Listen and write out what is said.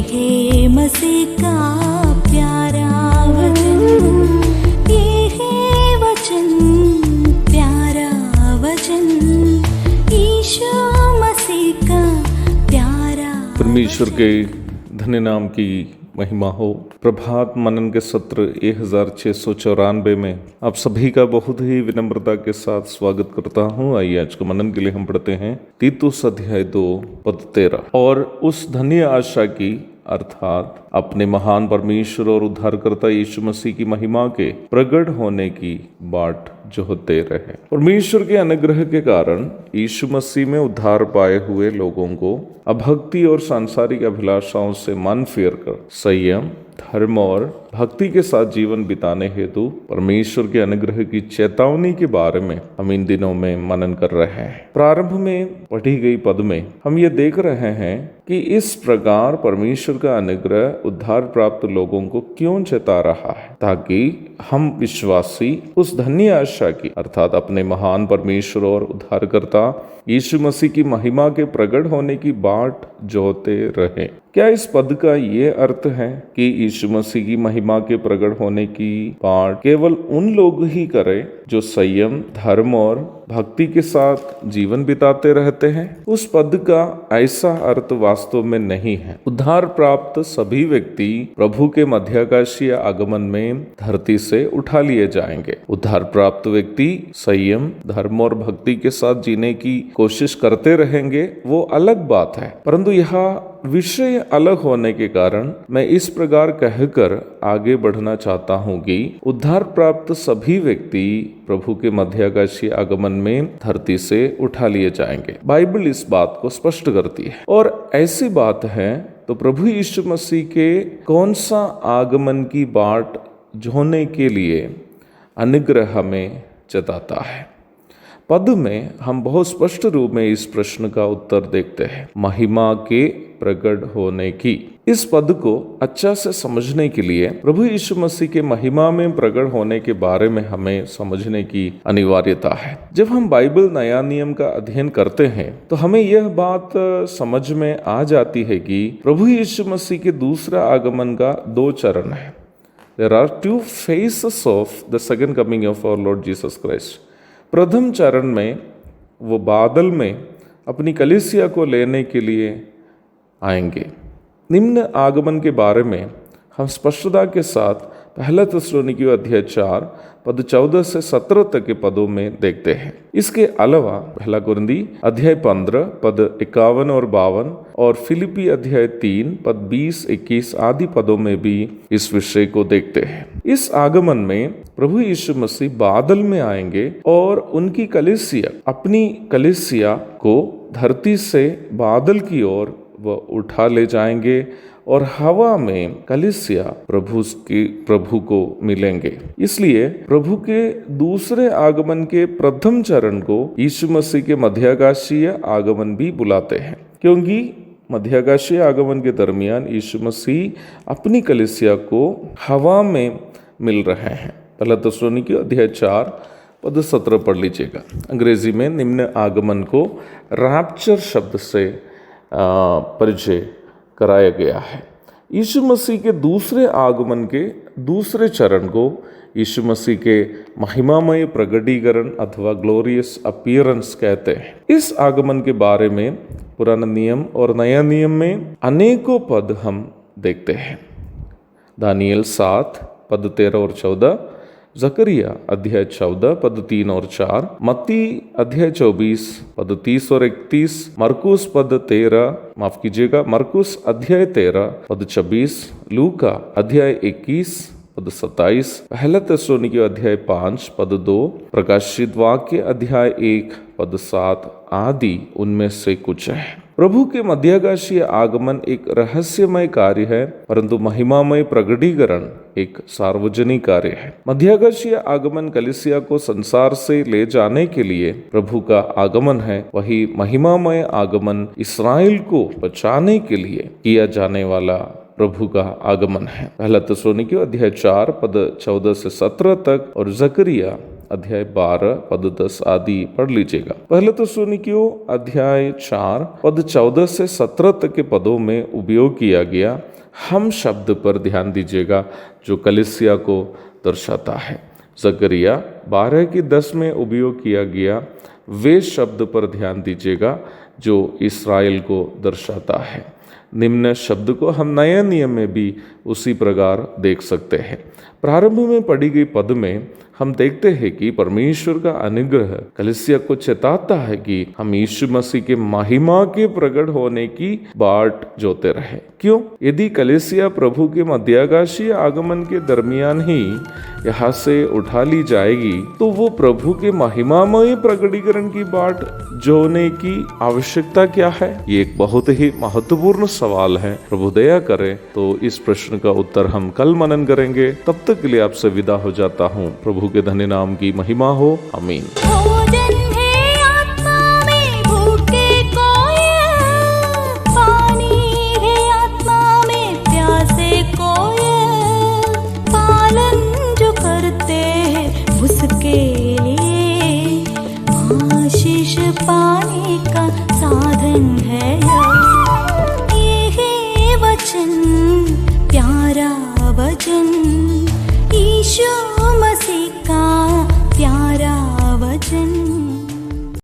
है मसीह का प्यारा वचन, ये है वचन, प्यारा वचन, यीशु मसीह का प्यारा। परमेश्वर के धन्य नाम की महिमा हो। प्रभात मनन के सत्र 1694 में आप सभी का बहुत ही विनम्रता के साथ स्वागत करता हूँ। आइए आज के मनन के लिए हम पढ़ते हैं तीतुस अध्याय 2 पद 13। और उस धन्य आशा की अर्थात अपने महान परमेश्वर और उद्धारकर्ता यीशु मसीह की महिमा के प्रकट होने की बाट जोहते रहे। परमेश्वर के अनुग्रह के कारण यीशु मसीह में उद्धार पाए हुए लोगों को अभक्ति और सांसारिक अभिलाषाओं से मन फेर कर संयम, धर्म और भक्ति के साथ जीवन बिताने हेतु परमेश्वर के अनुग्रह की चेतावनी के बारे में हम इन दिनों में मनन कर रहे हैं। प्रारंभ में पढ़ी गई पद में हम ये देख रहे हैं कि इस प्रकार परमेश्वर का अनुग्रह उद्धार प्राप्त लोगों को क्यों चेता रहा है, ताकि हम विश्वासी उस धन्य आशा की अर्थात अपने महान परमेश्वर और उद्धारकर्ता यीशु मसीह की महिमा के प्रकट होने की बाट जोहते रहे। क्या इस पद का ये अर्थ है कि यीशु मसीह की महिमा के प्रकट होने की बाट केवल उन लोग ही करें जो संयम, धर्म और भक्ति के साथ जीवन बिताते रहते हैं? उस पद का ऐसा अर्थ वास्तव में नहीं है। उद्धार प्राप्त सभी व्यक्ति प्रभु के मध्याकाशीय आगमन में धरती से उठा लिए जाएंगे। उद्धार प्राप्त व्यक्ति संयम, धर्म और भक्ति के साथ जीने की कोशिश करते रहेंगे, वो अलग बात है। परंतु यह विषय अलग होने के कारण मैं इस प्रकार कहकर आगे बढ़ना चाहता हूं कि उद्धार प्राप्त सभी व्यक्ति प्रभु के मध्याकाशीय आगमन में धरती से उठा लिए जाएंगे। बाइबल इस बात को स्पष्ट करती है और ऐसी बात है तो प्रभु यीशु मसीह के कौन सा आगमन की बाट जोहने के लिए अनुग्रह हमें जताता है। पद में हम बहुत स्पष्ट रूप में इस प्रश्न का उत्तर देखते हैं, महिमा के प्रकट होने की। इस पद को अच्छा से समझने के लिए प्रभु यीशु मसीह के महिमा में प्रकट होने के बारे में हमें समझने की अनिवार्यता है। जब हम बाइबल नया नियम का अध्ययन करते हैं तो हमें यह बात समझ में आ जाती है कि प्रभु यीशु मसीह के दूसरा आगमन का 2 चरण है। There are 2 phases of the second coming of our Lord Jesus Christ. प्रथम चरण में वो बादल में अपनी कलीसिया को लेने के लिए आएंगे। निम्न आगमन के बारे में हम स्पष्टता के साथ पहला थिस्सलुनीकियों अध्याय 4 पद 14 से 17 तक के पदों में देखते हैं। इसके अलावा पहला कुरिन्थी अध्याय 15 पद 51 और 52 और फिलिपी अध्याय 3 पद 20-21 आदि पदों में भी इस विषय को देखते हैं। इस आगमन में प्रभु यीशु मसीह बादल में आएंगे और उनकी कलीसिया, अपनी कलीसिया को धरती से बादल की ओर वह उठा ले जाएंगे और हवा में कलीसिया प्रभु को मिलेंगे। इसलिए प्रभु के दूसरे आगमन के प्रथम चरण को यीशु मसीह के मध्याकाशीय आगमन भी बुलाते हैं, क्योंकि मध्याकाशीय आगमन के दरमियान यीशु मसीह अपनी कलीसिया को हवा में मिल रहे हैं। पहला थिस्सलुनीकियों अध्याय 4 पद 17 पढ़ लीजिएगा। अंग्रेजी में निम्न आगमन को रैप्चर शब्द से परिचय कराया गया है। यीशु मसीह के दूसरे आगमन के दूसरे चरण को यीशु मसीह के महिमामय प्रकटीकरण अथवा ग्लोरियस अपीयरेंस कहते हैं। इस आगमन के बारे में पुराना नियम और नया नियम में अनेकों पद हम देखते हैं। दानियल 7 पद 13 और 14, जकरिया अध्याय 14 पद 3 और 4, मत्ती अध्याय 24 पद 30 और 31, मरकुस मरकुस अध्याय 13 पद 26, लूका अध्याय 21 पद 27, पहला थिस्सलुनीकियों अध्याय 5 पद 2, प्रकाशित वाक्य अध्याय 1 पद 7 आदि उनमें से कुछ है। प्रभु के मध्याकाशीय आगमन एक रहस्यमय कार्य है, परंतु महिमामय प्रकटीकरण एक सार्वजनिक कार्य है। मध्याकाशीय आगमन कलीसिया को संसार से ले जाने के लिए प्रभु का आगमन है, वही महिमामय आगमन इस्राएल को बचाने के लिए किया जाने वाला प्रभु का आगमन है। पहला थिस्सलुनीकियों अध्याय 4 पद 14 से 17 तक और जकरिया अध्याय 12 पद 10 आदि पढ़ लीजिएगा। पहले थिस्सलुनीकियों अध्याय 4 पद 14 से 17 तक के पदों में उपयोग किया गया हम शब्द पर ध्यान दीजिएगा, जो कलीसिया को दर्शाता है। जकरिया 12 की 10 में उपयोग किया गया वे शब्द पर ध्यान दीजिएगा जो इस्राएल को दर्शाता है। निम्न शब्द को हम नए नियम में भी उसी प्रकार देख सकते हैं। प्रारंभ में पढ़ी गई पद में हम देखते हैं कि परमेश्वर का अनुग्रह कलीसिया को चेताता है कि हम यीशु मसीह के महिमा के प्रकट होने की बाट जोते रहे। क्यों? यदि कलीसिया प्रभु के मध्याकाशीय आगमन के दरमियान ही यहाँ से उठा ली जाएगी तो वो प्रभु के महिमामय प्रकटीकरण की बाट जोने की आवश्यकता क्या है? ये एक बहुत ही महत्वपूर्ण सवाल है। प्रभु दया करे तो इस प्रश्न का उत्तर हम कल मनन करेंगे। तब तक के लिए आपसे विदा हो जाता हूँ। प्रभु के धन्य नाम की महिमा हो। आमीन।